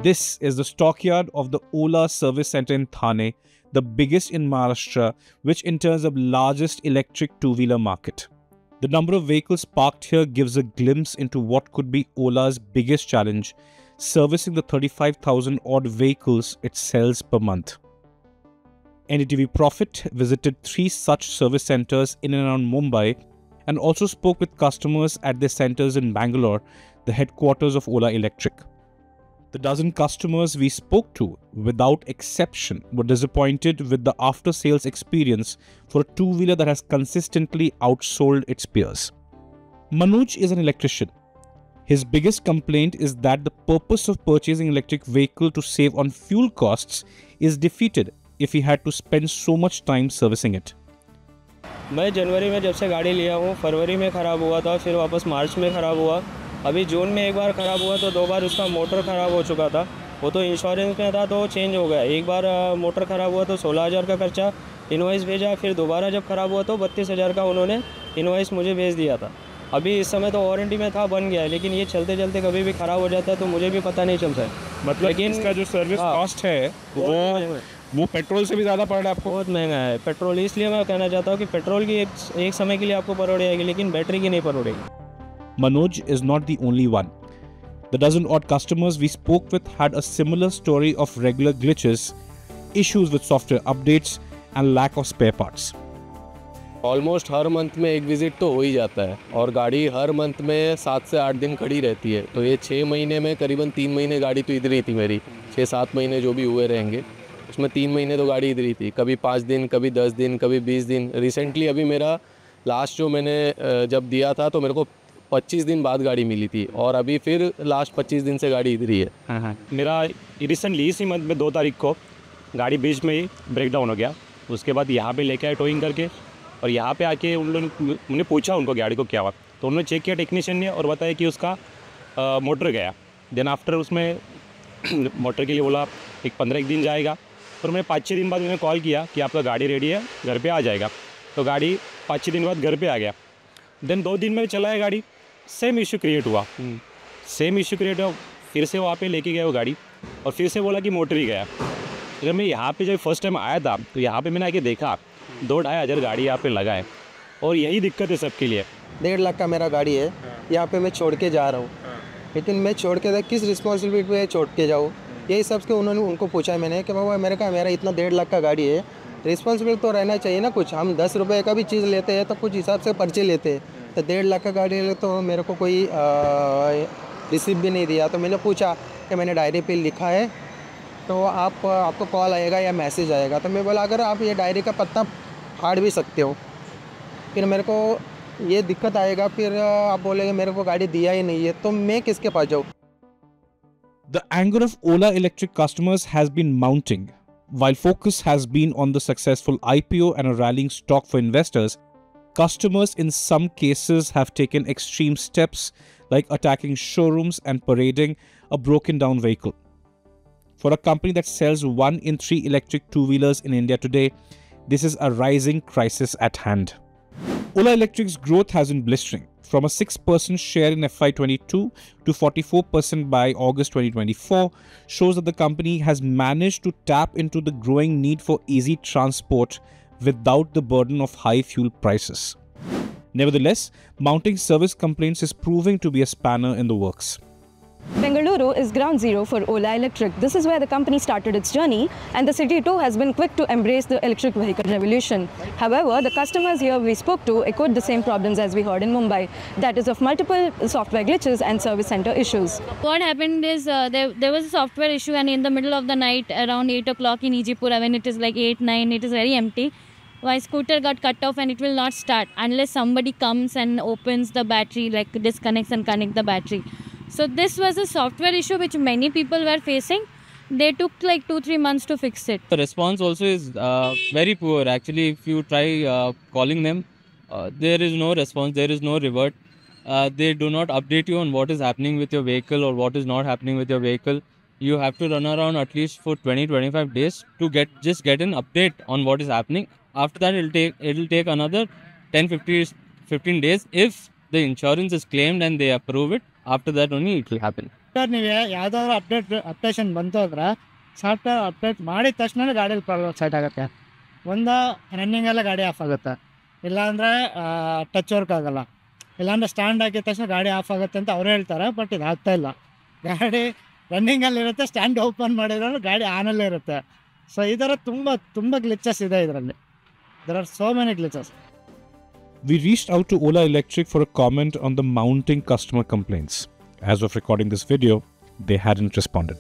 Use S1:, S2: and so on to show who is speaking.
S1: This is the stockyard of the Ola service center in Thane, the biggest in Maharashtra, which in turn is the largest electric two-wheeler market. The number of vehicles parked here gives a glimpse into what could be Ola's biggest challenge, servicing the 35,000 odd vehicles it sells per month. NDTV Profit visited 3 such service centers in and around Mumbai and also spoke with customers at their centers in Bangalore, the headquarters of Ola Electric. The dozen customers we spoke to, without exception, were disappointed with the after-sales experience for a two-wheeler that has consistently outsold its peers. Manoj is an electrician. His biggest complaint is that the purpose of purchasing an electric vehicle to save on fuel costs is defeated if he had to spend so much time servicing it.
S2: मैं जनवरी में जब से गाड़ी लिया हूँ, फरवरी में ख़राब हुआ था, फिर वापस मार्च में ख़राब हुआ, अभी जून में एक बार ख़राब हुआ तो 2 बार उसका मोटर ख़राब हो चुका था। वो तो इंश्योरेंस में था तो चेंज हो गया। एक बार मोटर ख़राब हुआ तो 16,000 का खर्चा, इनवॉइस भेजा, फिर दोबारा जब ख़राब हुआ तो 32,000 का उन्होंने इनवॉइस मुझे भेज दिया था। अभी इस समय तो वारंटी में था, बन गया है, लेकिन ये चलते चलते कभी भी ख़राब हो जाता है तो मुझे भी पता नहीं चलता है।
S1: मतलब लेकिन इसका जो सर्विस कॉस्ट है वो पेट्रोल से भी ज़्यादा पड़ रहा है आपको?
S2: बहुत महंगा है पेट्रोल। इसलिए मैं कहना चाहता हूँ कि पेट्रोल की एक समय के लिए आपको पड़ेगी, लेकिन बैटरी की नहीं पड़ेगी।
S1: Manoj is not the only one. The dozen odd customers we spoke with had a similar story of regular glitches, issues with software updates, and lack of spare parts.
S3: Almost her month में एक visit तो हो ही जाता है और गाड़ी हर month में 7 से 8 दिन खड़ी रहती है। तो ये 6 महीने में करीबन 3 महीने गाड़ी तो इधर ही थी मेरी। 6-7 महीने जो भी हुए रहेंगे उसमें 3 महीने तो गाड़ी इधर ही थी। कभी 5 दिन, कभी 10 दिन, कभी 20 दिन। रिसेंटली अभी मेरा लास्ट जो मैंने जब दिया था तो मेरे को 25 दिन बाद गाड़ी मिली थी और अभी फिर लास्ट 25 दिन से गाड़ी इधर ही है।
S4: हाँ, मेरा रिसेंटली इसी मंथ में 2 तारीख को गाड़ी बीच में ही ब्रेक डाउन हो गया। उसके बाद यहाँ पे लेके आए टोइंग करके और यहाँ पे आके उन लोगों ने पूछा उनको गाड़ी को क्या हुआ, तो उन्होंने चेक किया टेक्नीशियन ने और बताया कि उसका मोटर गया। देन आफ्टर उसमें मोटर के लिए बोला 15 दिन जाएगा और मैंने 5-6 दिन बाद उन्हें कॉल किया कि आपका गाड़ी रेडी है, घर पे आ जाएगा। तो गाड़ी 5-6 दिन बाद घर पे आ गया। देन 2 दिन में चलाया गाड़ी, सेम इशू क्रिएट हुआ। फिर से वहाँ पे लेके गए वो गाड़ी और फिर से बोला कि मोटर ही गया। अगर मैं यहाँ पे जब फर्स्ट टाइम आया था तो यहाँ पे मैंने आके देखा 2-2.5 हज़ार गाड़ी यहाँ पे लगा है और यही दिक्कत है सबके लिए।
S5: 1.5 लाख का मेरा गाड़ी है, यहाँ पे मैं छोड़ के जा रहा हूँ, लेकिन मैं छोड़ के किस रिस्पॉन्सिबिलिटी पे छोड़ के जाऊँ, यही सब के उनको पूछा है मैंने कि बाबा मेरा इतना 1.5 लाख का गाड़ी है, रिस्पॉन्सिबिलिटी तो रहना चाहिए ना कुछ। हम 10 रुपये का भी चीज़ लेते हैं तो कुछ हिसाब से पर्चे लेते हैं, तो 1.5 लाख का गाड़ी ले तो मेरे को कोई रिसीव भी नहीं दिया। तो मैंने पूछा कि मैंने डायरी पे लिखा है तो आपको कॉल आएगा या मैसेज आएगा। तो मैं बोला अगर आप ये डायरी का पत्ता फाड़ भी सकते हो, फिर मेरे को ये दिक्कत आएगा, फिर आप बोलेंगे मेरे को गाड़ी दिया ही नहीं है, तो मैं किसके पास जाऊँ?
S1: The anger of Ola Electric customers has been mounting. While focus has been on the successful IPO and a rallying stock for investors, customers in some cases have taken extreme steps like attacking showrooms and parading a broken down vehicle. For a company that sells 1 in 3 electric two-wheelers in India today, this is a rising crisis at hand. Ola Electric's growth has been blistering. From a 6% share in FY22 to 44% by August 2024 shows that the company has managed to tap into the growing need for easy transport without the burden of high fuel prices. Nevertheless, mounting service complaints is proving to be a spanner in the works.
S6: Bengaluru is ground zero for Ola Electric. This is where the company started its journey, and the city too has been quick to embrace the electric vehicle revolution. However, the customers here we spoke to echoed the same problems as we heard in Mumbai, that is of multiple software glitches and service center issues.
S7: What happened is there was a software issue, and in the middle of the night around 8 o'clock in Ejipura, when it is like 8-9, it is very empty. My scooter got cut off and it will not start unless somebody comes and opens the battery, like disconnects and connects the battery. So this was a software issue which many people were facing. They took like 2-3 months to fix it.
S8: The response also is very poor. Actually, if you try calling them, there is no response, there is no revert. They do not update you on what is happening with your vehicle or what is not happening with your vehicle. You have to run around at least for 20-25 days to get an update on what is happening. After that, it'll take another 10-15 days if the insurance is claimed and they approve it. after that only it will happen.
S9: ನೀವು ಯಾವುದಾದ್ರು updation ಬಂತು ಅಂದ್ರೆ software update ಮಾಡಿದ ತಕ್ಷಣ ಗಾಡೀಲಿ problem start ಆಗುತ್ತೆ. ಒಂದು ರನ್ನಿಂಗೆಲ್ಲ ಗಾಡಿ ಆಫ್ ಆಗುತ್ತೆ, ಇಲ್ಲಾಂದರೆ ಟಚ್ ವರ್ಕ್ ಆಗೋಲ್ಲ, ಇಲ್ಲಾಂದರೆ ಸ್ಟ್ಯಾಂಡ್ ಹಾಕಿದ ತಕ್ಷಣ ಗಾಡಿ ಆಫ್ ಆಗುತ್ತೆ ಅಂತ ಅವ್ರು ಹೇಳ್ತಾರೆ. ಬಟ್ ಇದು ಆಗ್ತಾಯಿಲ್ಲ. ಗಾಡಿ ರನ್ನಿಂಗಲ್ಲಿರುತ್ತೆ, ಸ್ಟ್ಯಾಂಡ್ ಓಪನ್ ಮಾಡಿದ್ರೆ ಗಾಡಿ ಆನಲ್ಲೇ ಇರುತ್ತೆ. ಸೊ ಈ ಥರ ತುಂಬ ಗ್ಲಿಚಸ್ ಇದೆ ಇದರಲ್ಲಿ. There are so many glitches.
S1: We reached out to Ola Electric for a comment on the mounting customer complaints. As of recording this video, they hadn't responded.